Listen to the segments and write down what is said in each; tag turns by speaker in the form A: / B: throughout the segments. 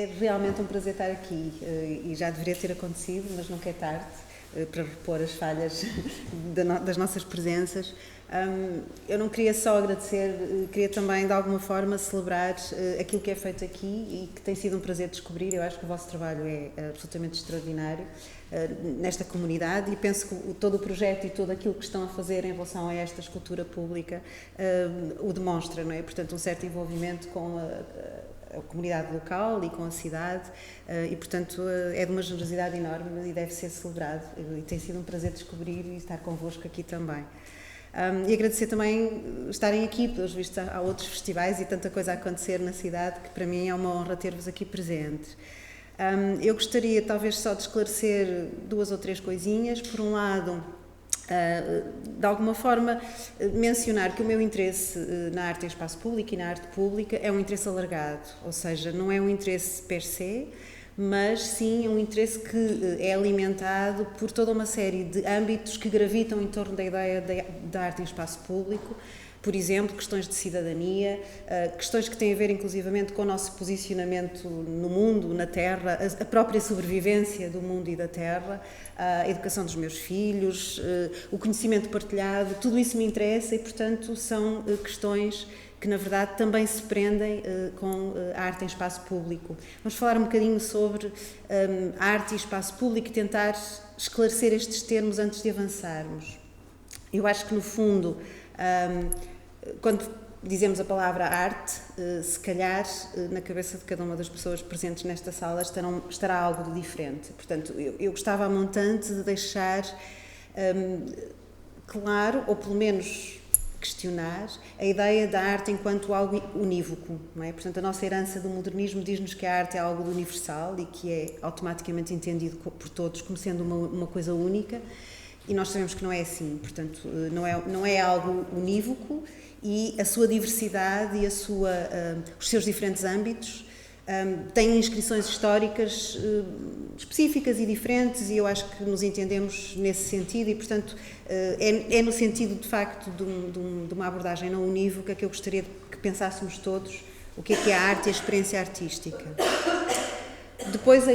A: É realmente um prazer estar aqui e já deveria ter acontecido, mas nunca é tarde para repor as falhas das nossas presenças. Eu não queria só agradecer, queria também de alguma forma celebrar aquilo que é feito aqui e que tem sido um prazer descobrir. Eu acho que o vosso trabalho é absolutamente extraordinário nesta comunidade e penso que todo o projeto e tudo aquilo que estão a fazer em relação a esta escultura pública o demonstra, não é? Portanto, um certo envolvimento com a comunidade local e com a cidade e, portanto, é de uma generosidade enorme e deve ser celebrado e tem sido um prazer descobrir e estar convosco aqui também. E agradecer também estarem aqui, pelos vistos há outros festivais e tanta coisa a acontecer na cidade que para mim é uma honra ter-vos aqui presentes. Eu gostaria talvez só de esclarecer 2 ou 3 coisinhas. Por um lado, de alguma forma mencionar que o meu interesse na arte em espaço público e na arte pública é um interesse alargado, ou seja, não é um interesse per se, mas sim um interesse que é alimentado por toda uma série de âmbitos que gravitam em torno da ideia da arte em espaço público. Por exemplo, questões de cidadania, questões que têm a ver inclusivamente com o nosso posicionamento no mundo, na Terra, a própria sobrevivência do mundo e da Terra, a educação dos meus filhos, o conhecimento partilhado, tudo isso me interessa e, portanto, são questões que, na verdade, também se prendem com a arte em espaço público. Vamos falar um bocadinho sobre a arte e espaço público e tentar esclarecer estes termos antes de avançarmos. Eu acho que, no fundo, quando dizemos a palavra arte, se calhar na cabeça de cada uma das pessoas presentes nesta sala estará algo de diferente. Portanto, eu gostava a montante de deixar claro, ou pelo menos questionar, a ideia da arte enquanto algo unívoco, não é? Portanto, a nossa herança do modernismo diz-nos que a arte é algo universal e que é automaticamente entendido por todos como sendo uma coisa única. E nós sabemos que não é assim, portanto, não é algo unívoco e a sua diversidade e os seus diferentes âmbitos têm inscrições históricas específicas e diferentes e eu acho que nos entendemos nesse sentido e, portanto, é no sentido, de facto, de uma abordagem não unívoca que eu gostaria que pensássemos todos o que é a arte e a experiência artística. Depois a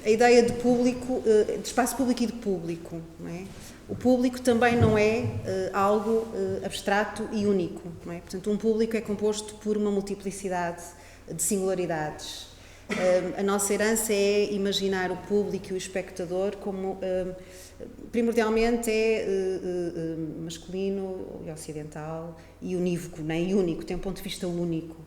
A: ideia de público, de espaço público e de público, não é? O público também não é algo abstrato e único, não é? Portanto, um público é composto por uma multiplicidade de singularidades. A nossa herança é imaginar o público e o espectador como, primordialmente, masculino e ocidental e unívoco, não é? E único, tem um ponto de vista único.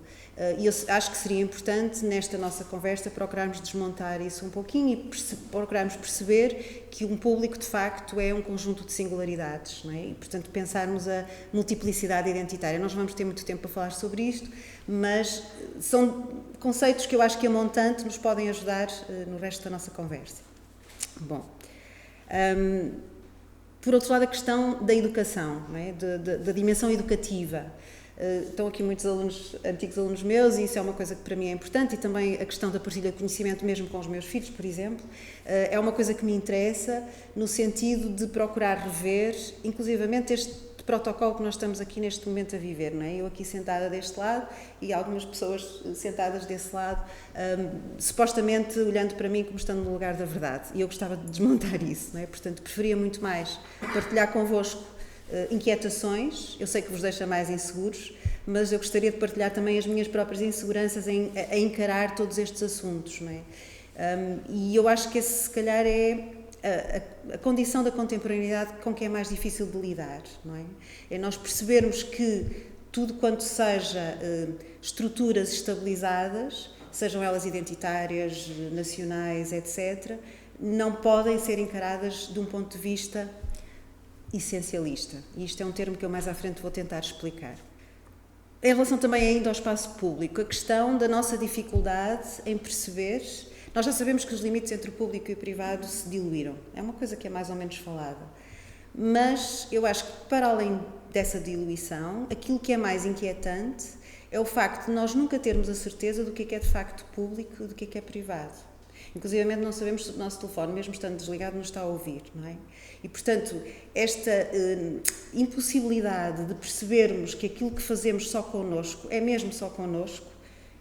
A: E eu acho que seria importante, nesta nossa conversa, procurarmos desmontar isso um pouquinho e procurarmos perceber que um público, de facto, é um conjunto de singularidades, não é? E, portanto, pensarmos a multiplicidade identitária. Nós vamos ter muito tempo para falar sobre isto, mas são conceitos que eu acho que a montante nos podem ajudar no resto da nossa conversa. Bom, por outro lado, a questão da educação, não é? Da dimensão educativa. Estão aqui muitos antigos alunos meus e isso é uma coisa que para mim é importante e também a questão da partilha de conhecimento mesmo com os meus filhos, por exemplo, é uma coisa que me interessa no sentido de procurar rever, inclusivamente este protocolo que nós estamos aqui neste momento a viver, não é? Eu aqui sentada deste lado e algumas pessoas sentadas desse lado, supostamente olhando para mim como estando no lugar da verdade e eu gostava de desmontar isso, não é? Portanto, preferia muito mais partilhar convosco inquietações, eu sei que vos deixa mais inseguros, mas eu gostaria de partilhar também as minhas próprias inseguranças a encarar todos estes assuntos, não é? E eu acho que esse, se calhar, é a condição da contemporaneidade com que é mais difícil de lidar, não é? É nós percebermos que tudo quanto seja estruturas estabilizadas, sejam elas identitárias, nacionais, etc., não podem ser encaradas de um ponto de vista essencialista. E isto é um termo que eu mais à frente vou tentar explicar. Em relação também ainda ao espaço público, a questão da nossa dificuldade em perceber... Nós já sabemos que os limites entre o público e o privado se diluíram. É uma coisa que é mais ou menos falada. Mas eu acho que, para além dessa diluição, aquilo que é mais inquietante é o facto de nós nunca termos a certeza do que é de facto público e do que é privado. Inclusivamente não sabemos se o nosso telefone, mesmo estando desligado, nos está a ouvir, não é? E, portanto, esta impossibilidade de percebermos que aquilo que fazemos só connosco é mesmo só connosco,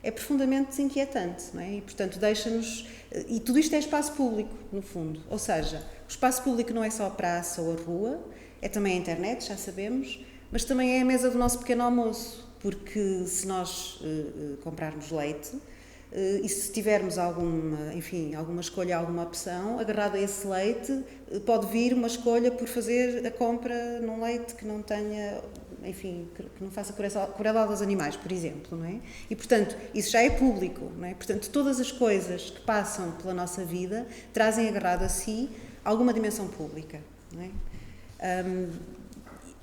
A: é profundamente inquietante, não é? E, portanto, deixa-nos... E tudo isto é espaço público, no fundo. Ou seja, o espaço público não é só a praça ou a rua, é também a internet, já sabemos, mas também é a mesa do nosso pequeno almoço, porque se nós comprarmos leite e se tivermos alguma escolha, alguma opção, agarrado a esse leite, pode vir uma escolha por fazer a compra num leite que não tenha... enfim, que não faça crueldade aos animais, por exemplo, não é? E, portanto, isso já é público, não é? Portanto, todas as coisas que passam pela nossa vida trazem agarrado a si alguma dimensão pública, não é?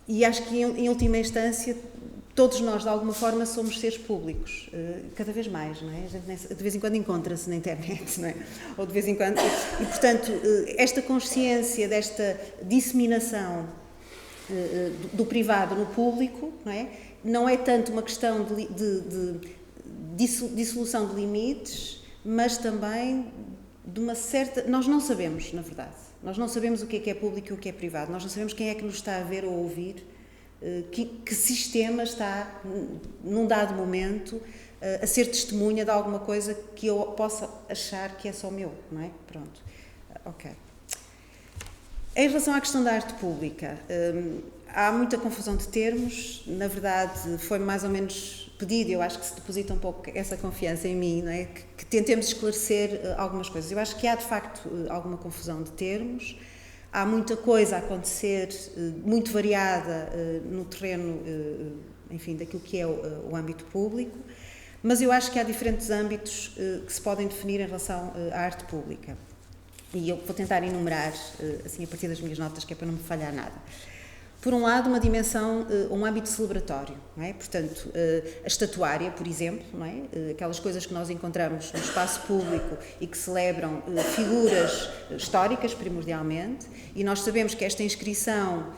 A: E acho que, em última instância, todos nós, de alguma forma, somos seres públicos, cada vez mais, não é? A gente de vez em quando encontra-se na internet, não é? Ou de vez em quando... E, portanto, esta consciência desta disseminação do privado no público, não é tanto uma questão de dissolução de limites, mas também de uma certa... Nós não sabemos, na verdade. Nós não sabemos o que é público e o que é privado. Nós não sabemos quem é que nos está a ver ou a ouvir, que sistema está, num dado momento, a ser testemunha de alguma coisa que eu possa achar que é só meu, não é? Pronto. Ok. Em relação à questão da arte pública, há muita confusão de termos. Na verdade, foi mais ou menos pedido, eu acho que se deposita um pouco essa confiança em mim, não é? Que tentemos esclarecer algumas coisas. Eu acho que há, de facto, alguma confusão de termos. Há muita coisa a acontecer, muito variada, no terreno, enfim, daquilo que é o âmbito público, mas eu acho que há diferentes âmbitos que se podem definir em relação à arte pública. E eu vou tentar enumerar, assim, a partir das minhas notas, que é para não me falhar nada. Por um lado, uma dimensão, um âmbito celebratório, não é? Portanto, a estatuária, por exemplo, não é? Aquelas coisas que nós encontramos no espaço público e que celebram figuras históricas, primordialmente, e nós sabemos que esta inscrição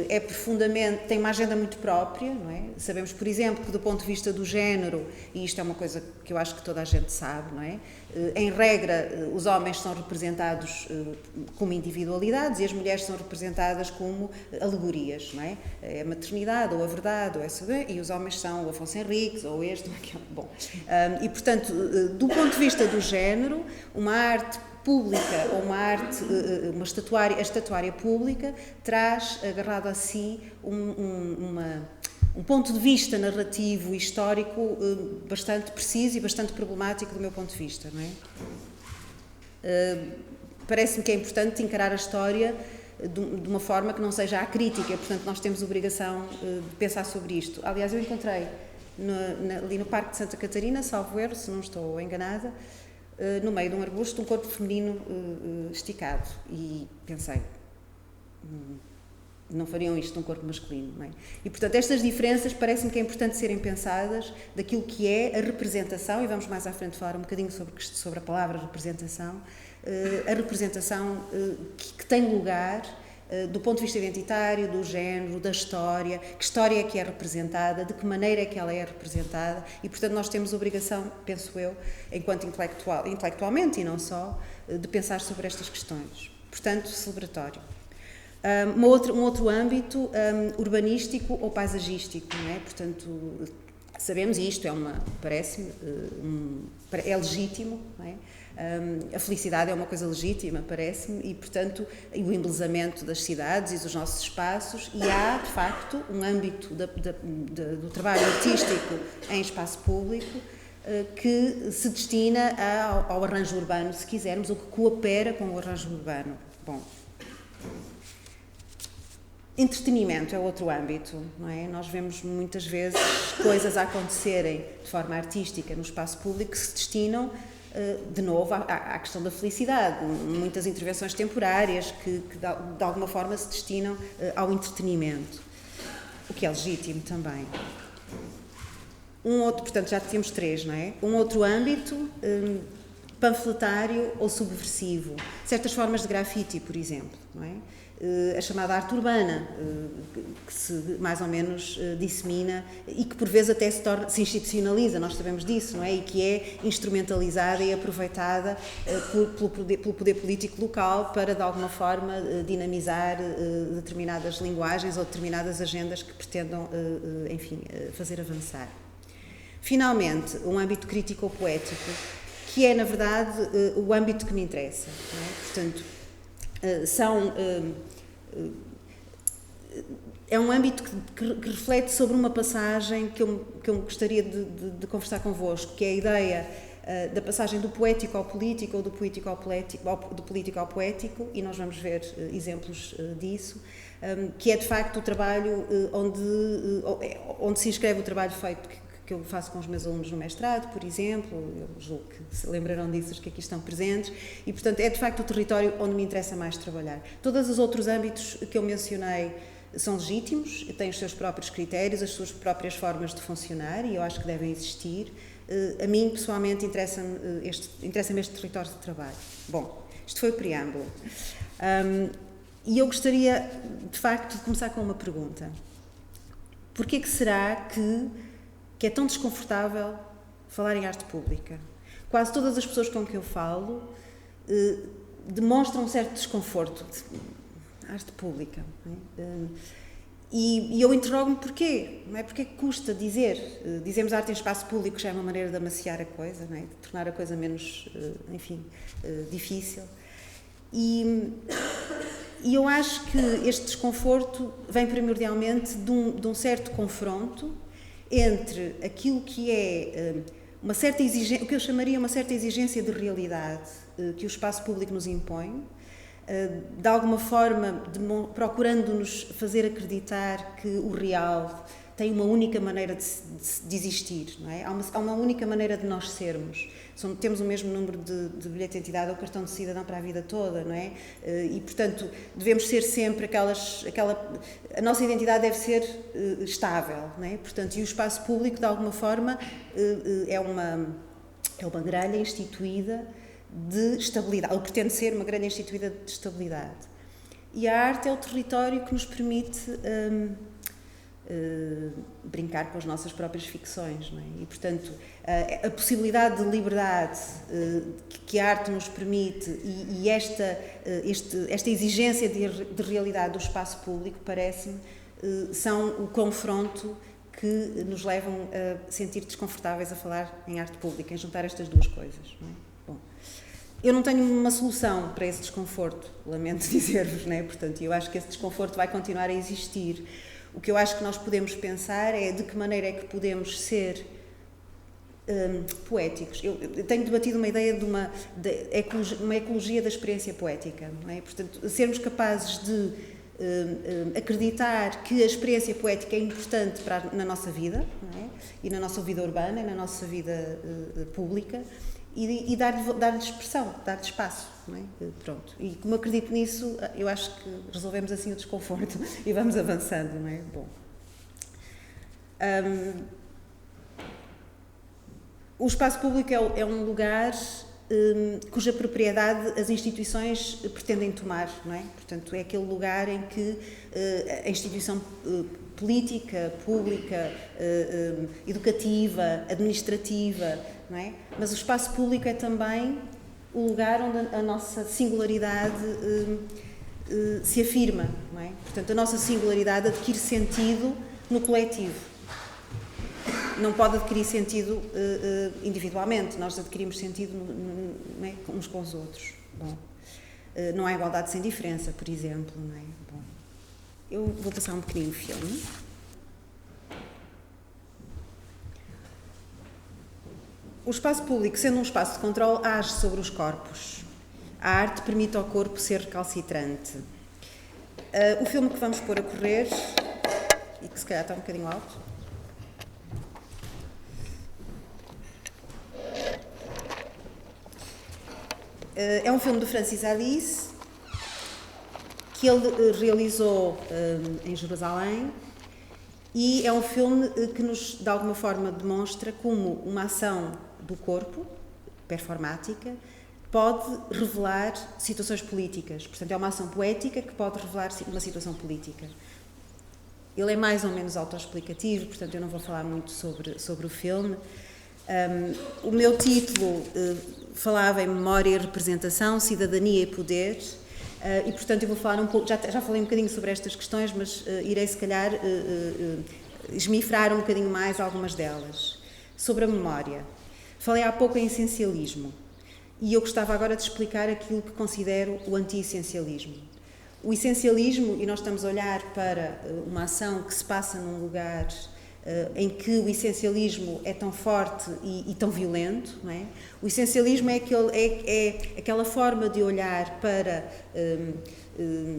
A: é profundamente, tem uma agenda muito própria, não é? Sabemos, por exemplo, que do ponto de vista do género, e isto é uma coisa que eu acho que toda a gente sabe, não é? Em regra, os homens são representados como individualidades e as mulheres são representadas como alegorias, não é? É a maternidade, ou a verdade, ou essa, e os homens são o Afonso Henriques, ou este, ou aquele. Bom, e portanto, do ponto de vista do género, uma arte pública ou uma arte, a estatuária pública traz agarrado a si um ponto de vista narrativo e histórico bastante preciso e bastante problemático do meu ponto de vista, não é? Parece-me que é importante encarar a história de uma forma que não seja acrítica, portanto nós temos obrigação de pensar sobre isto. Aliás, eu encontrei ali no Parque de Santa Catarina, salvo erro, se não estou enganada, no meio de um arbusto, um corpo feminino esticado, e pensei, não fariam isto num corpo masculino, não é? E, portanto, estas diferenças parece-me que é importante serem pensadas daquilo que é a representação, e vamos mais à frente falar um bocadinho sobre a palavra representação, a representação que tem lugar do ponto de vista identitário, do género, da história, que história é que é representada, de que maneira é que ela é representada, e, portanto, nós temos obrigação, penso eu, enquanto intelectualmente e não só, de pensar sobre estas questões. Portanto, celebratório. Um outro âmbito urbanístico ou paisagístico, não é? Portanto, sabemos, e isto parece-me, é legítimo, não é? A felicidade é uma coisa legítima, parece-me, e, portanto, o embelezamento das cidades e dos nossos espaços, e há, de facto, um âmbito do trabalho artístico em espaço público que se destina ao arranjo urbano, se quisermos, ou que coopera com o arranjo urbano. Bom, entretenimento é outro âmbito, não é? Nós vemos muitas vezes coisas a acontecerem de forma artística no espaço público que se destinam, de novo, à questão da felicidade. Muitas intervenções temporárias que de alguma forma se destinam ao entretenimento, o que é legítimo também. Portanto, já temos três, não é? Um outro âmbito, panfletário ou subversivo. Certas formas de grafite, por exemplo, não é? A chamada arte urbana, que se mais ou menos dissemina e que por vezes até se institucionaliza, nós sabemos disso, não é? E que é instrumentalizada e aproveitada pelo poder político local para, de alguma forma, dinamizar determinadas linguagens ou determinadas agendas que pretendam, enfim, fazer avançar. Finalmente, um âmbito crítico-poético, que é, na verdade, o âmbito que me interessa. Não é? Portanto, é um âmbito que reflete sobre uma passagem que eu gostaria de conversar convosco, que é a ideia da passagem do poético ao político, ou do político ao poético, e nós vamos ver exemplos disso, que é de facto o trabalho onde se inscreve o trabalho feito que eu faço com os meus alunos no mestrado, por exemplo. Eu julgo que se lembrarão disso, os que aqui estão presentes, e portanto é de facto o território onde me interessa mais trabalhar. Todos os outros âmbitos que eu mencionei são legítimos, têm os seus próprios critérios, as suas próprias formas de funcionar, e eu acho que devem existir. A mim, pessoalmente, interessa-me este território de trabalho. Bom, isto foi o preâmbulo. E eu gostaria, de facto, de começar com uma pergunta. Porquê que será que é tão desconfortável falar em arte pública? Quase todas as pessoas com que eu falo demonstram um certo desconforto. Arte pública. Não é? E eu interrogo-me porquê. Não é? Porquê que custa dizer? Dizemos arte em espaço público já é uma maneira de amaciar a coisa, não é? De tornar a coisa menos, difícil. E eu acho que este desconforto vem primordialmente de um certo confronto entre aquilo que é uma certa exigência, o que eu chamaria uma certa exigência de realidade que o espaço público nos impõe, de alguma forma procurando-nos fazer acreditar que o real tem uma única maneira de existir, não é? Há uma única maneira de nós sermos. Temos o mesmo número de bilhete de identidade ou cartão de cidadão para a vida toda, não é? E, portanto, devemos ser sempre a nossa identidade deve ser estável, não é? Portanto, e o espaço público, de alguma forma, é uma grelha instituída de estabilidade, ou pretende ser uma grelha instituída de estabilidade. E a arte é o território que nos permite brincar com as nossas próprias ficções, não é? E, portanto, a possibilidade de liberdade que a arte nos permite e esta exigência de realidade do espaço público, parece-me, são o confronto que nos levam a sentir desconfortáveis a falar em arte pública, em juntar estas duas coisas, não é? Bom, eu não tenho uma solução para esse desconforto, lamento dizer-vos, não é? Portanto, eu acho que esse desconforto vai continuar a existir. O que eu acho que nós podemos pensar é de que maneira é que podemos ser poéticos. Eu tenho debatido uma ideia de uma ecologia da experiência poética, não é? Portanto, sermos capazes de acreditar que a experiência poética é importante na nossa vida, não é? E na nossa vida urbana, e na nossa vida pública, e dar-lhe expressão, dar-lhe espaço, não é? Pronto. E como acredito nisso, eu acho que resolvemos assim o desconforto e vamos avançando, não é? Bom. O espaço público é um lugar cuja propriedade as instituições pretendem tomar, não é? Portanto, é aquele lugar em que a instituição política, pública, educativa, administrativa, não é? Mas o espaço público é também o lugar onde a nossa singularidade se afirma, não é? Portanto, a nossa singularidade adquire sentido no coletivo. Não pode adquirir sentido individualmente, nós adquirimos sentido não é? Uns com os outros. Bom, não há igualdade sem diferença, por exemplo, não é? Bom, eu vou passar um pequenino filme. O espaço público, sendo um espaço de controle, age sobre os corpos. A arte permite ao corpo ser recalcitrante. O filme que vamos pôr a correr, e que se calhar está um bocadinho alto, é um filme do Francis Alice, que ele realizou em Jerusalém, e é um filme que nos, de alguma forma, demonstra como uma ação do corpo, performática, pode revelar situações políticas. Portanto, é uma ação poética que pode revelar uma situação política. Ele é mais ou menos autoexplicativo, portanto, eu não vou falar muito sobre o filme. O meu título falava em memória e representação, cidadania e poder, e portanto eu vou falar um pouco, já falei um bocadinho sobre estas questões, mas irei se calhar esmifrar um bocadinho mais algumas delas. Sobre a memória. Falei há pouco em essencialismo e eu gostava agora de explicar aquilo que considero o anti-essencialismo. O essencialismo, e nós estamos a olhar para uma ação que se passa num lugar em que o essencialismo é tão forte e tão violento, não é? O essencialismo é aquela forma de olhar para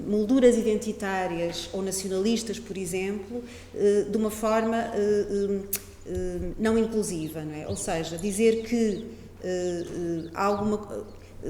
A: molduras identitárias ou nacionalistas, por exemplo, de uma forma não inclusiva, não é? Ou seja, dizer que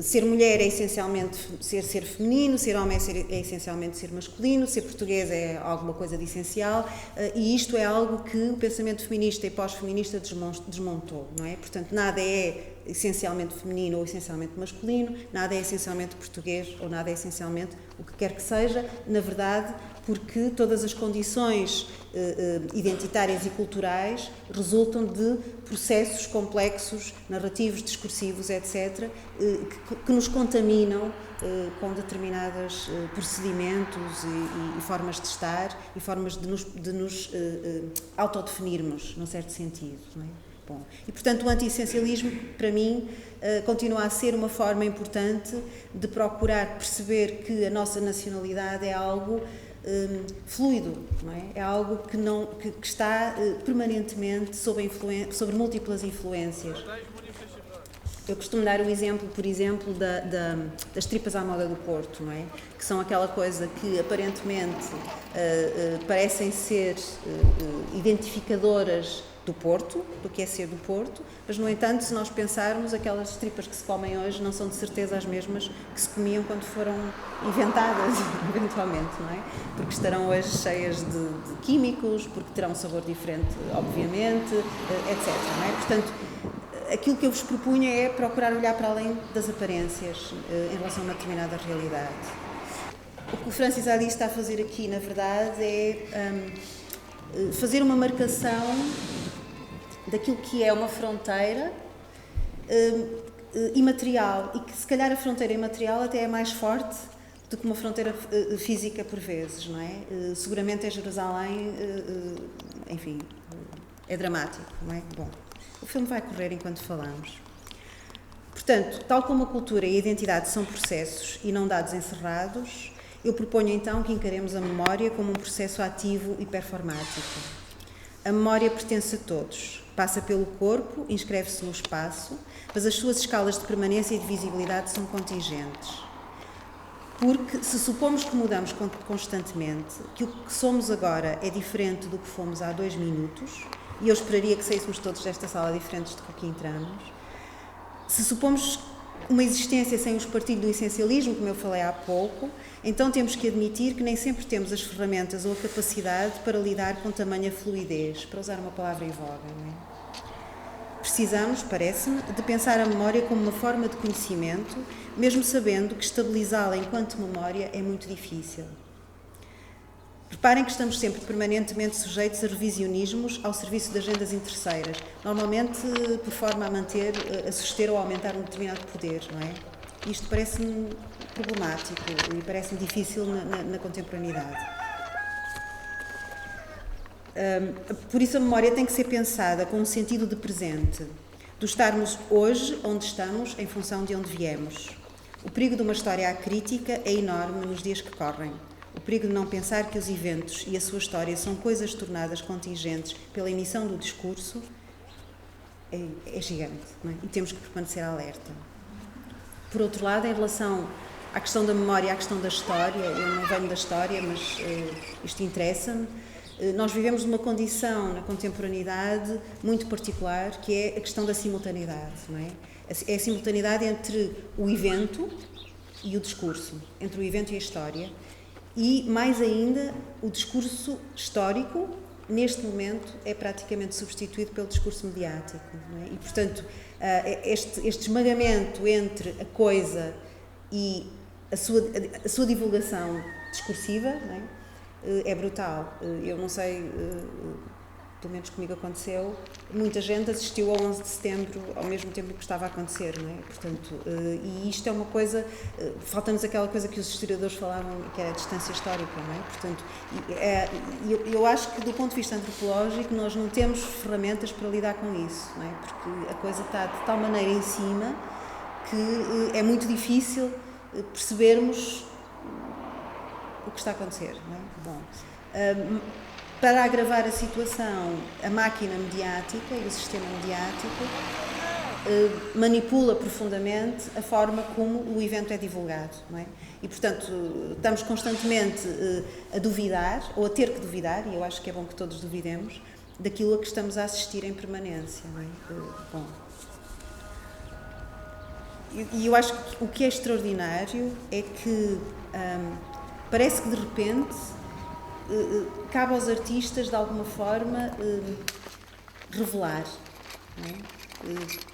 A: ser mulher é essencialmente ser feminino, ser homem é essencialmente ser masculino, ser português é alguma coisa de essencial, e isto é algo que o pensamento feminista e pós-feminista desmontou, não é? Portanto, nada é essencialmente feminino ou essencialmente masculino, nada é essencialmente português ou nada é essencialmente o que quer que seja, na verdade, porque todas as condições identitárias e culturais resultam de processos complexos, narrativos, discursivos, etc., que nos contaminam com determinados procedimentos e formas de estar e formas de nos autodefinirmos, num certo sentido, não é? Bom, e, portanto, o anti-essencialismo, para mim, continua a ser uma forma importante de procurar perceber que a nossa nacionalidade é algo fluido, não é? É algo que está permanentemente sobre múltiplas influências. Eu costumo dar o exemplo, por exemplo, das tripas à moda do Porto, não é? Que são aquela coisa que aparentemente parecem ser identificadoras do Porto, do que é ser do Porto, mas, no entanto, se nós pensarmos, aquelas tripas que se comem hoje não são de certeza as mesmas que se comiam quando foram inventadas, eventualmente, não é? Porque estarão hoje cheias de químicos, porque terão um sabor diferente, obviamente, etc., não é? Portanto, aquilo que eu vos propunha é procurar olhar para além das aparências em relação a uma determinada realidade. O que o Francis Ali está a fazer aqui, na verdade, é fazer uma marcação daquilo que é uma fronteira imaterial e que, se calhar, a fronteira imaterial até é mais forte do que uma fronteira física, por vezes, não é? Seguramente em Jerusalém, enfim, é dramático, não é? Bom, o filme vai correr enquanto falamos. Portanto, tal como a cultura e a identidade são processos e não dados encerrados, eu proponho então que encaremos a memória como um processo ativo e performático. A memória pertence a todos, passa pelo corpo, inscreve-se no espaço, mas as suas escalas de permanência e de visibilidade são contingentes. Porque, se supomos que mudamos constantemente, que o que somos agora é diferente do que fomos há 2 minutos, e eu esperaria que saíssemos todos desta sala diferentes do que aqui entramos, se supomos uma existência sem o espartilho do essencialismo, como eu falei há pouco, então temos que admitir que nem sempre temos as ferramentas ou a capacidade para lidar com tamanha fluidez, para usar uma palavra em voga, não é? Precisamos, parece-me, de pensar a memória como uma forma de conhecimento, mesmo sabendo que estabilizá-la enquanto memória é muito difícil. Reparem que estamos sempre permanentemente sujeitos a revisionismos ao serviço de agendas interesseiras, normalmente por forma a suster ou aumentar um determinado poder, não é? Isto parece-me problemático e parece-me difícil na contemporaneidade. Por isso a memória tem que ser pensada com um sentido de presente, do estarmos hoje onde estamos em função de onde viemos. O perigo de uma história acrítica é enorme nos dias que correm. O perigo de não pensar que os eventos e a sua história são coisas tornadas contingentes pela emissão do discurso é gigante, não é? E temos que permanecer alerta. Por outro lado, em relação à questão da memória e à questão da história, eu não venho da história, mas isto interessa-me, nós vivemos numa condição na contemporaneidade muito particular, que é a questão da simultaneidade, não é? É a simultaneidade entre o evento e o discurso, entre o evento e a história. E, mais ainda, o discurso histórico, neste momento, é praticamente substituído pelo discurso mediático, não é? E, portanto, este esmagamento entre a coisa e a sua divulgação discursiva, não é? É brutal. Eu não sei pelo menos comigo aconteceu, muita gente assistiu ao 11 de setembro ao mesmo tempo que estava a acontecer, não é? Portanto, e isto é uma coisa, falta-nos aquela coisa que os historiadores falavam, que é a distância histórica, não é? Portanto, eu acho que do ponto de vista antropológico nós não temos ferramentas para lidar com isso, não é? Porque a coisa está de tal maneira em cima que é muito difícil percebermos o que está a acontecer, não é? Bom, para agravar a situação, a máquina mediática e o sistema mediático manipula profundamente a forma como o evento é divulgado, não é? E, portanto, estamos constantemente a duvidar, ou a ter que duvidar, e eu acho que é bom que todos duvidemos, daquilo a que estamos a assistir em permanência, não é? Bom. E eu acho que o que é extraordinário é que parece que de repente cabe aos artistas de alguma forma revelar, não é?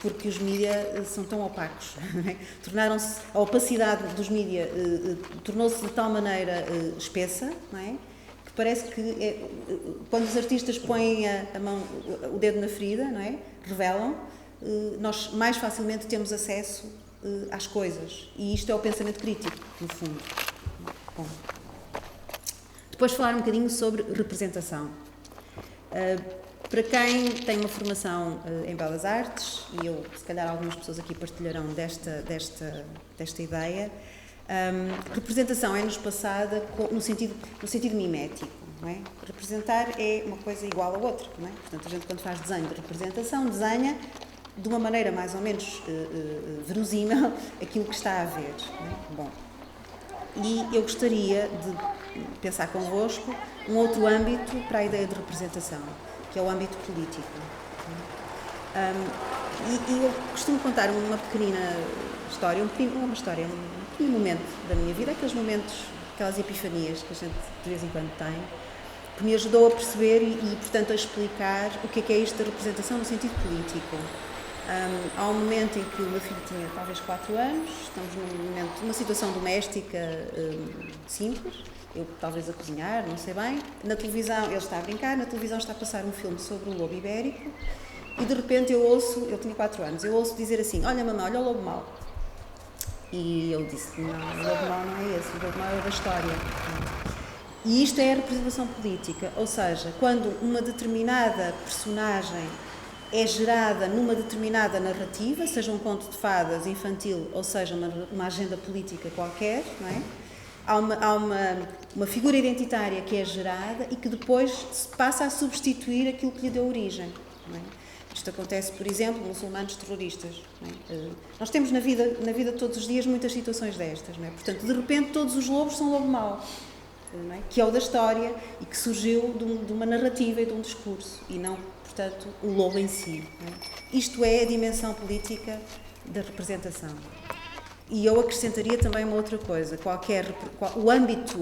A: Porque os mídias são tão opacos, não é? Tornaram-se, a opacidade dos mídias tornou-se de tal maneira espessa, não é? Que parece que quando os artistas põem a mão, o dedo na ferida, não é? Revelam, nós mais facilmente temos acesso às coisas, e isto é o pensamento crítico, no fundo. Bom. Depois falar um bocadinho sobre representação. Para quem tem uma formação em Belas Artes, e eu, se calhar algumas pessoas aqui partilharão desta ideia, representação é-nos passada no sentido mimético, não é? Representar é uma coisa igual a outra, não é? Portanto, a gente quando faz desenho de representação, desenha de uma maneira mais ou menos verosímil aquilo que está a ver, não é? Bom, e eu gostaria de pensar convosco um outro âmbito para a ideia de representação, que é o âmbito político. E eu costumo contar uma pequenina história, um pequeno momento da minha vida, aqueles momentos, aquelas epifanias que a gente de vez em quando tem, que me ajudou a perceber e portanto, a explicar o que é isto da representação no sentido político. Há um momento em que o meu filho tinha talvez 4 anos, estamos numa situação doméstica simples, eu talvez a cozinhar, não sei bem, na televisão, ele está a brincar, na televisão está a passar um filme sobre o lobo ibérico e de repente eu ouço, ele tinha 4 anos, eu ouço dizer assim, olha mamãe, olha o lobo mau. E eu disse, não, o lobo mau não é esse, o lobo mau é da história. E isto é a representação política, ou seja, quando uma determinada personagem é gerada numa determinada narrativa, seja um conto de fadas infantil ou seja uma agenda política qualquer, não é? Há uma figura identitária que é gerada e que depois se passa a substituir aquilo que lhe deu origem, não é? Isto acontece, por exemplo, muçulmanos terroristas, não é? Nós temos na vida de todos os dias muitas situações destas, não é? Portanto, de repente todos os lobos são lobo mau, não é? Que é o da história e que surgiu de uma narrativa e de um discurso e não, portanto, o lobo em si, não é? Isto é a dimensão política da representação. E eu acrescentaria também uma outra coisa, o âmbito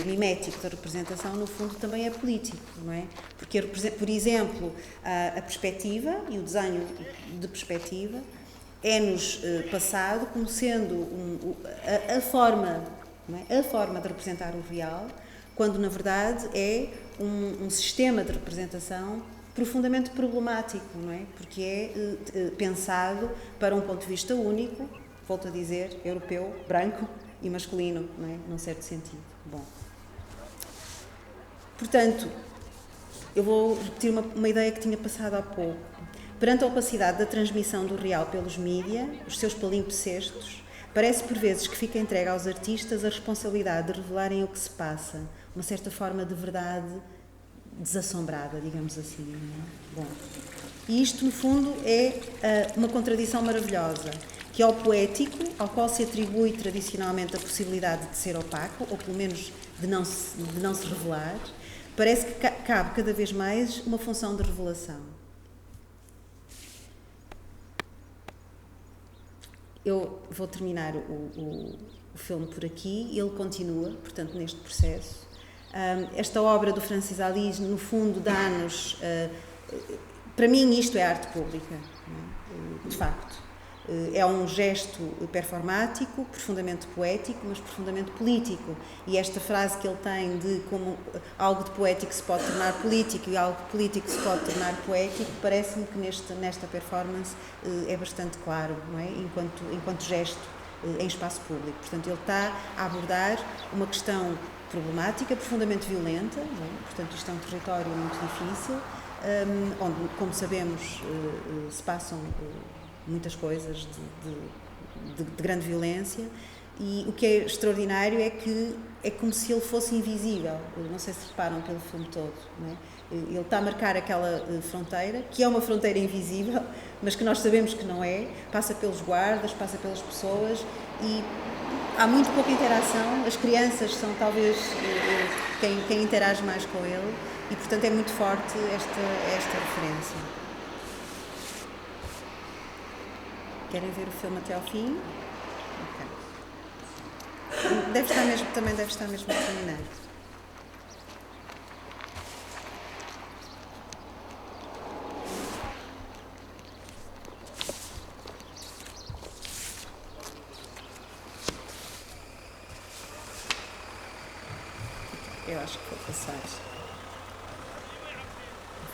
A: mimético da representação, no fundo, também é político, não é? Porque, por exemplo, a perspectiva e o desenho de perspectiva é-nos passado como sendo a forma, não é? A forma de representar o real, quando, na verdade, é um sistema de representação profundamente problemático, não é? Porque é pensado para um ponto de vista único, volto a dizer, europeu, branco e masculino, não é? Num certo sentido. Bom. Portanto, eu vou repetir uma ideia que tinha passado há pouco. Perante a opacidade da transmissão do real pelos mídia, os seus palimpsestos, parece por vezes que fica entregue aos artistas a responsabilidade de revelarem o que se passa, uma certa forma de verdade desassombrada, digamos assim. Não é? Bom. E isto, no fundo, é uma contradição maravilhosa, que é o poético, ao qual se atribui tradicionalmente a possibilidade de ser opaco, ou pelo menos de não se revelar, parece que cabe cada vez mais uma função de revelação. Eu vou terminar o filme por aqui, ele continua, portanto, neste processo. Esta obra do Francis Alix, no fundo, dá-nos... para mim, isto é arte pública, não é? De facto. É um gesto performático, profundamente poético, mas profundamente político. E esta frase que ele tem de como algo de poético se pode tornar político e algo de político se pode tornar poético, parece-me que nesta performance é bastante claro, não é? Enquanto gesto em espaço público. Portanto, ele está a abordar uma questão problemática, profundamente violenta, não é? Portanto, isto é um território muito difícil, onde, como sabemos, se passam muitas coisas de grande violência, e o que é extraordinário é que é como se ele fosse invisível. Não sei se reparam pelo filme todo, não é? Ele está a marcar aquela fronteira, que é uma fronteira invisível, mas que nós sabemos que não é, passa pelos guardas, passa pelas pessoas, e há muito pouca interação. As crianças são talvez quem interage mais com ele, e portanto é muito forte esta referência. Querem ver o filme até ao fim? Okay. Também deve estar mesmo terminado. Eu acho que vou passar.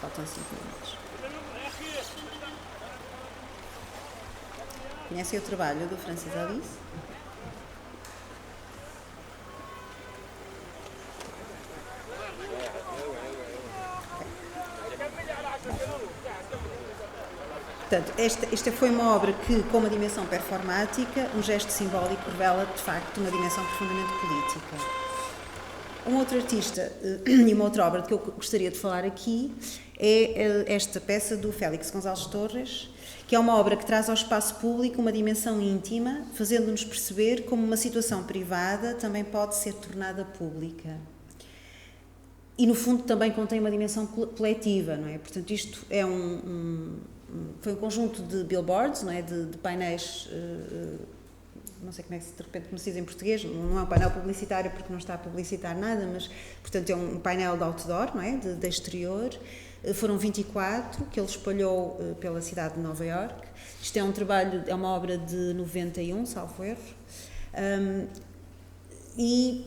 A: Faltam 5 minutos. Conhecem o trabalho do Francis Alice? Portanto, esta foi uma obra que, com uma dimensão performática, um gesto simbólico, revela, de facto, uma dimensão profundamente política. Um outro artista e uma outra obra de que eu gostaria de falar aqui é esta peça do Félix González Torres, que é uma obra que traz ao espaço público uma dimensão íntima, fazendo-nos perceber como uma situação privada também pode ser tornada pública. E, no fundo, também contém uma dimensão coletiva, não é? Portanto, isto é foi um conjunto de billboards, não é? De painéis, não sei como é que de repente como se diz em português, não é um painel publicitário porque não está a publicitar nada, mas, portanto, é um painel de outdoor, não é? De exterior. Foram 24 que ele espalhou pela cidade de Nova Iorque. Isto é um trabalho, é uma obra de 91, salvo erro, e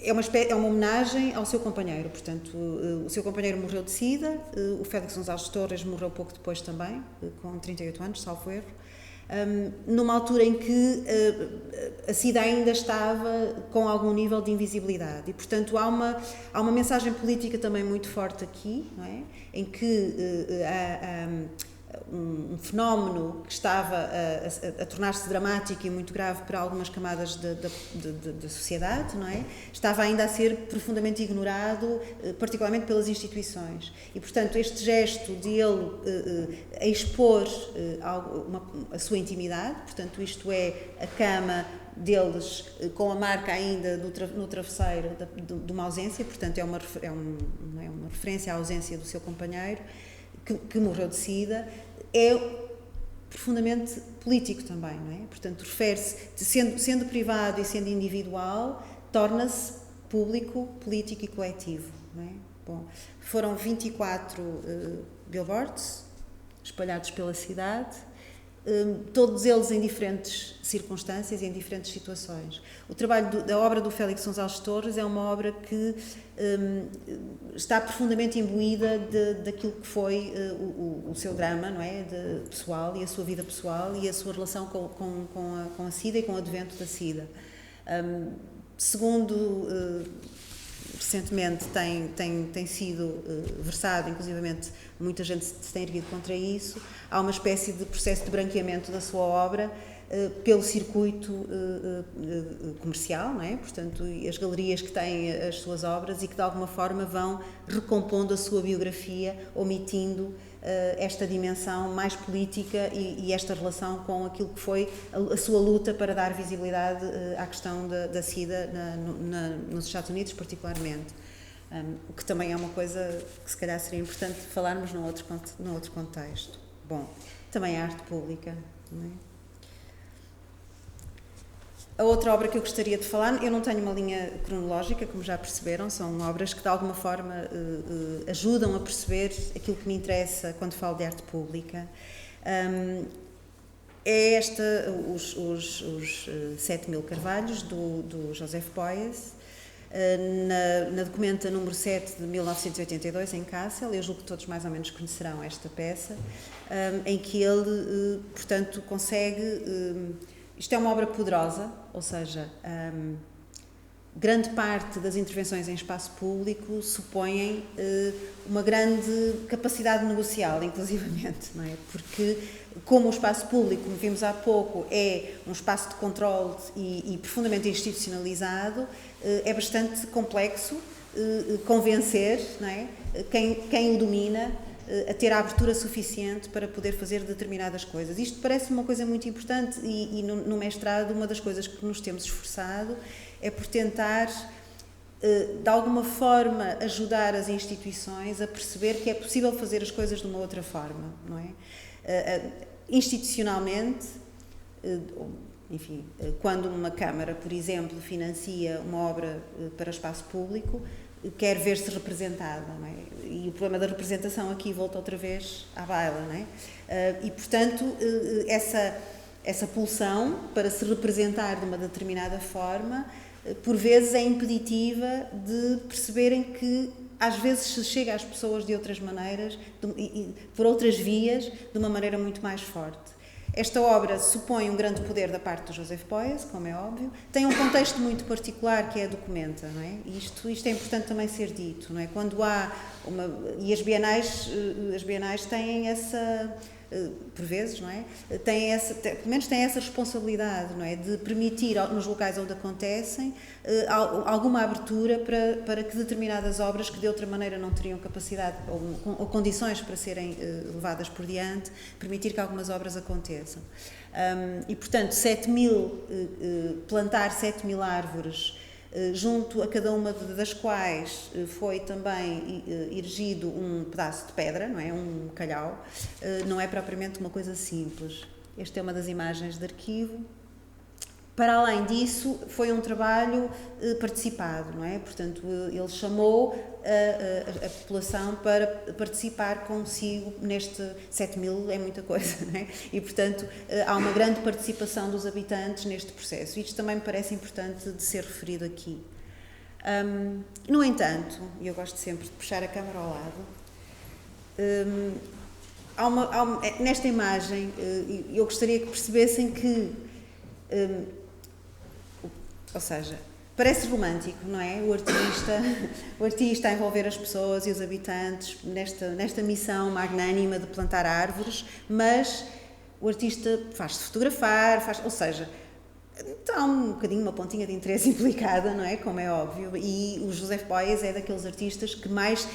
A: é uma homenagem ao seu companheiro. Portanto, o seu companheiro morreu de sida, o Félix González Torres morreu pouco depois também, com 38 anos, salvo erro, numa altura em que a sida ainda estava com algum nível de invisibilidade, e portanto há uma mensagem política também muito forte aqui, não é? Em que há um fenómeno que estava a tornar-se dramático e muito grave para algumas camadas da sociedade, não é? Estava ainda a ser profundamente ignorado, particularmente pelas instituições. E, portanto, este gesto de ele expor a sua intimidade, portanto, isto é, a cama deles com a marca ainda no travesseiro de uma ausência, portanto, é uma referência à ausência do seu companheiro, que morreu de sida, é profundamente político também, não é? Portanto, refere-se, sendo privado e sendo individual, torna-se público, político e coletivo, não é? Bom, foram 24 billboards espalhados pela cidade, todos eles em diferentes circunstâncias e em diferentes situações. O trabalho da obra do Félix González Torres é uma obra que está profundamente imbuída daquilo que foi o seu drama, não é? Pessoal, e a sua vida pessoal e a sua relação com a SIDA e com o advento da SIDA. Segundo recentemente tem sido versado, inclusivamente muita gente se tem erguido contra isso, há uma espécie de processo de branqueamento da sua obra pelo circuito comercial, não é? Portanto, as galerias que têm as suas obras e que de alguma forma vão recompondo a sua biografia, omitindo esta dimensão mais política e esta relação com aquilo que foi a sua luta para dar visibilidade à questão da SIDA nos Estados Unidos, particularmente. O que também é uma coisa que se calhar seria importante falarmos num outro contexto. Bom, também a arte pública, não é? A outra obra que eu gostaria de falar, eu não tenho uma linha cronológica, como já perceberam, são obras que de alguma forma ajudam a perceber aquilo que me interessa quando falo de arte pública. é os 7.000 carvalhos do Joseph Beuys, na documenta número 7 de 1982, em Kassel. Eu julgo que todos mais ou menos conhecerão esta peça, em que ele, portanto, consegue... Isto é uma obra poderosa, ou seja, grande parte das intervenções em espaço público supõem uma grande capacidade negocial, inclusivamente, não é? Porque, como o espaço público, como vimos há pouco, é um espaço de controle e profundamente institucionalizado, é bastante complexo convencer, não é? Quem o domina a ter a abertura suficiente para poder fazer determinadas coisas. Isto parece uma coisa muito importante e no mestrado uma das coisas que nos temos esforçado é por tentar, de alguma forma, ajudar as instituições a perceber que é possível fazer as coisas de uma outra forma, não é? Institucionalmente, enfim, quando uma Câmara, por exemplo, financia uma obra para espaço público, quer ver-se representada, não é? E o problema da representação aqui volta outra vez à baila, não é? E, portanto, essa pulsão para se representar de uma determinada forma, por vezes é impeditiva de perceberem que às vezes se chega às pessoas de outras maneiras, por outras vias, de uma maneira muito mais forte. Esta obra supõe um grande poder da parte do Joseph Beuys, como é óbvio, tem um contexto muito particular que é a documenta, não é? Isto é importante também ser dito, não é? Quando há e as bienais têm essa, por vezes, não é? Pelo menos têm essa responsabilidade, não é? De permitir, nos locais onde acontecem, alguma abertura para que determinadas obras que de outra maneira não teriam capacidade ou condições para serem levadas por diante, permitir que algumas obras aconteçam. E, portanto, plantar 7.000 árvores, junto a cada uma das quais foi também erigido um pedaço de pedra, não é? Um calhau, não é propriamente uma coisa simples. Esta é uma das imagens de arquivo. Para além disso, foi um trabalho participado, não é? Portanto, ele chamou a população para participar consigo neste 7.000, é muita coisa, não é? E, portanto, há uma grande participação dos habitantes neste processo. Isto também me parece importante de ser referido aqui. No entanto, e eu gosto sempre de puxar a câmara ao lado, nesta imagem, eu gostaria que percebessem que ou seja, parece romântico, não é? O artista a envolver as pessoas e os habitantes nesta missão magnânima de plantar árvores, mas o artista faz-se fotografar, ou seja, há um bocadinho uma pontinha de interesse implicada, não é? Como é óbvio, e o Joseph Beuys é daqueles artistas que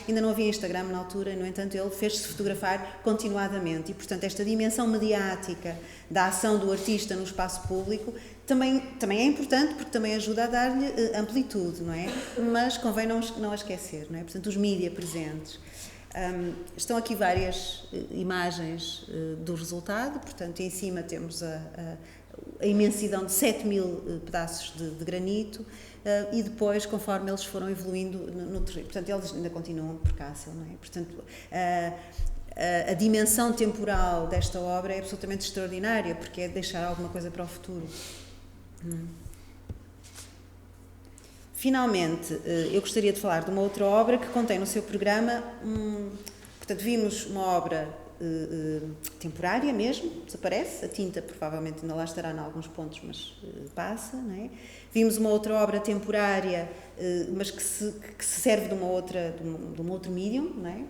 A: ainda não havia Instagram na altura, no entanto ele fez-se fotografar continuadamente e, portanto, esta dimensão mediática da ação do artista no espaço público também é importante porque também ajuda a dar-lhe amplitude, não é? Mas convém não a esquecer, não é? Portanto, os mídia presentes. Estão aqui várias imagens do resultado, portanto, em cima temos a imensidão de 7.000 pedaços de granito e depois, conforme eles foram evoluindo no terreno, portanto, eles ainda continuam por Kassel, não é? Portanto, a dimensão temporal desta obra é absolutamente extraordinária, porque é deixar alguma coisa para o futuro. Finalmente, eu gostaria de falar de uma outra obra que contém no seu programa, portanto, vimos uma obra temporária mesmo, desaparece, a tinta provavelmente ainda lá estará em alguns pontos, mas passa, não é? Vimos uma outra obra temporária, mas que se serve de um outro medium, não é?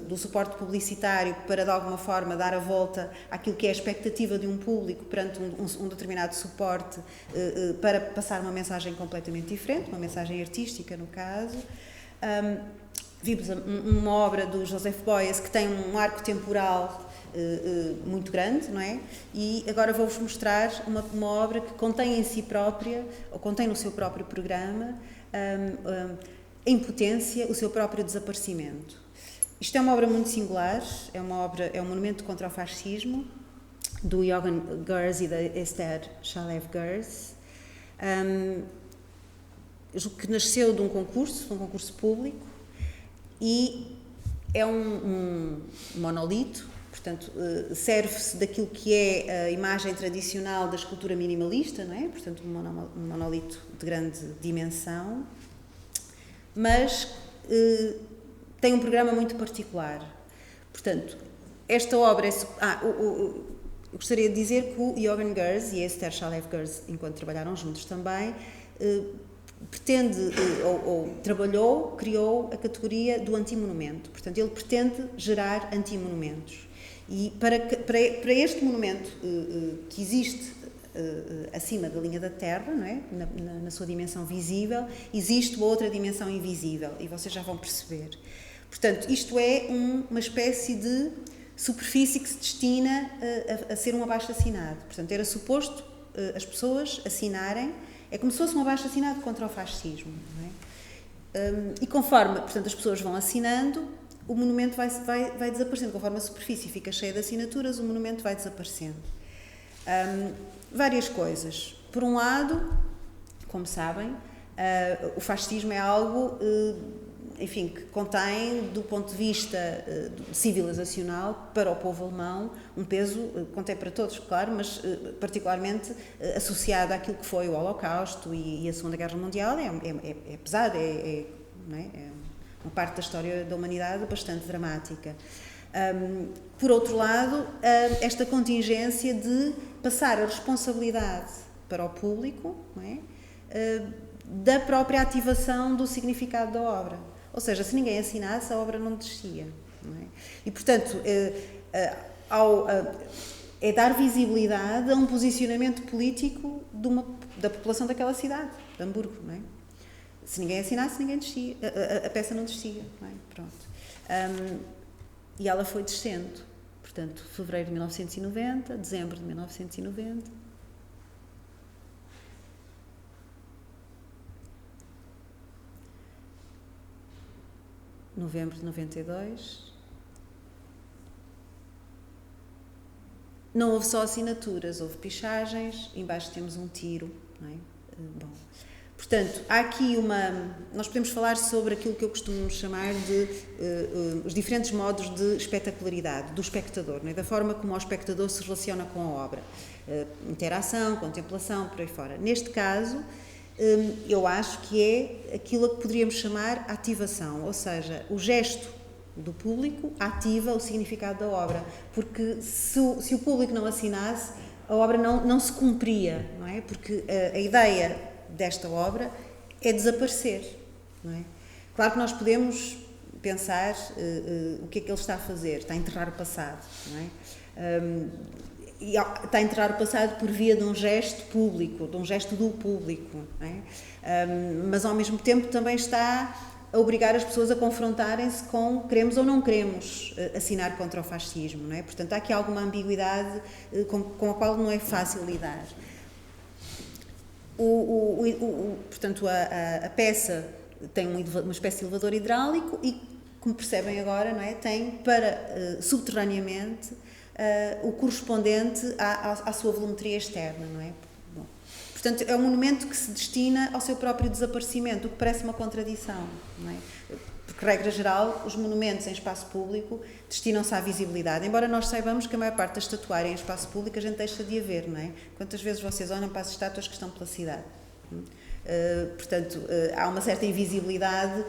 A: Do suporte publicitário para de alguma forma dar a volta àquilo que é a expectativa de um público perante um determinado suporte para passar uma mensagem completamente diferente, uma mensagem artística no caso. Vimos uma obra do Joseph Beuys que tem um arco temporal muito grande, não é? E agora vou-vos mostrar uma obra que contém em si própria, ou contém no seu próprio programa, a impotência, o seu próprio desaparecimento. Isto é uma obra muito singular, é um monumento contra o fascismo, do Johann Gers e da Esther Shalev Gers, que nasceu de um concurso público, e é um monolito, portanto, serve-se daquilo que é a imagem tradicional da escultura minimalista, não é? Portanto, um monolito de grande dimensão, mas tem um programa muito particular. Portanto, esta obra é... eu gostaria de dizer que o Johan Gers e a Esther Shalev Gers, enquanto trabalharam juntos também, pretende, criou a categoria do antimonumento. Portanto, ele pretende gerar antimonumentos. E para este monumento que existe acima da linha da Terra, não é? Na sua dimensão visível, existe outra dimensão invisível, e vocês já vão perceber. Portanto, isto é uma espécie de superfície que se destina a ser um abaixo-assinado. Portanto, era suposto as pessoas assinarem, é como se fosse um abaixo-assinado contra o fascismo. Não é? E conforme, portanto, as pessoas vão assinando, o monumento vai desaparecendo. Conforme a superfície fica cheia de assinaturas, o monumento vai desaparecendo. Várias coisas. Por um lado, como sabem, o fascismo é algo, enfim, que contém, do ponto de vista civilizacional, para o povo alemão, um peso, contém para todos, claro, mas particularmente associado àquilo que foi o Holocausto e a Segunda Guerra Mundial, é pesado, não é? É uma parte da história da humanidade bastante dramática. Por outro lado, esta contingência de passar a responsabilidade para o público, não é? Da própria ativação do significado da obra. Ou seja, se ninguém assinasse, a obra não descia. Não é? E, portanto, é dar visibilidade a um posicionamento político da população daquela cidade, de Hamburgo. Não é? Se ninguém assinasse, ninguém descia. A peça não descia. Não é? Pronto. E ela foi descendo. Portanto, fevereiro de 1990, dezembro de 1990. Novembro de 92. Não houve só assinaturas, houve pichagens, embaixo temos um tiro. Não é? Bom, portanto, há aqui nós podemos falar sobre aquilo que eu costumo chamar de os diferentes modos de espetacularidade do espectador, não é? Da forma como o espectador se relaciona com a obra. Interação, contemplação, por aí fora. Neste caso, eu acho que é aquilo que poderíamos chamar ativação, ou seja, o gesto do público ativa o significado da obra, porque se o público não assinasse, a obra não se cumpria, não é? Porque a ideia desta obra é desaparecer, não é? Claro que nós podemos pensar o que é que ele está a fazer, está a enterrar o passado, não é? E está a enterrar o passado por via de um gesto público, de um gesto do público, não é? Mas ao mesmo tempo também está a obrigar as pessoas a confrontarem-se com queremos ou não queremos assinar contra o fascismo, não é? Portanto, há aqui alguma ambiguidade com a qual não é fácil lidar. Portanto, a peça tem uma espécie de elevador hidráulico e, como percebem agora, não é? Tem para subterraneamente o correspondente à sua volumetria externa, não é? Bom, portanto, é um monumento que se destina ao seu próprio desaparecimento, o que parece uma contradição, não é? Porque, regra geral, os monumentos em espaço público destinam-se à visibilidade, embora nós saibamos que a maior parte da estatuária em espaço público a gente deixa de a ver, não é? Quantas vezes vocês olham para as estátuas que estão pela cidade? Portanto, há uma certa invisibilidade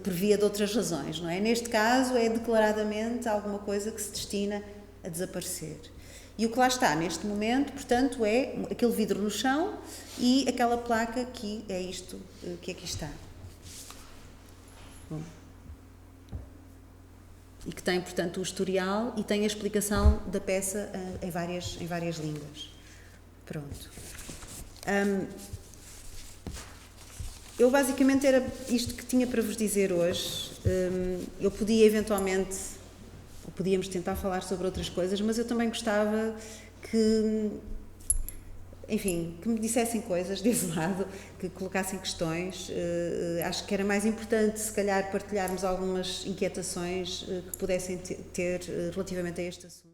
A: por via de outras razões, não é? Neste caso, é declaradamente alguma coisa que se destina a desaparecer. E o que lá está neste momento, portanto, é aquele vidro no chão e aquela placa que é isto que aqui está. Bom. E que tem, portanto, o historial e tem a explicação da peça em várias línguas. Pronto. Eu basicamente era isto que tinha para vos dizer hoje. Eu podia eventualmente, ou podíamos tentar falar sobre outras coisas, mas eu também gostava que, enfim, que me dissessem coisas desse lado, que colocassem questões. Acho que era mais importante, se calhar, partilharmos algumas inquietações que pudessem ter relativamente a este assunto.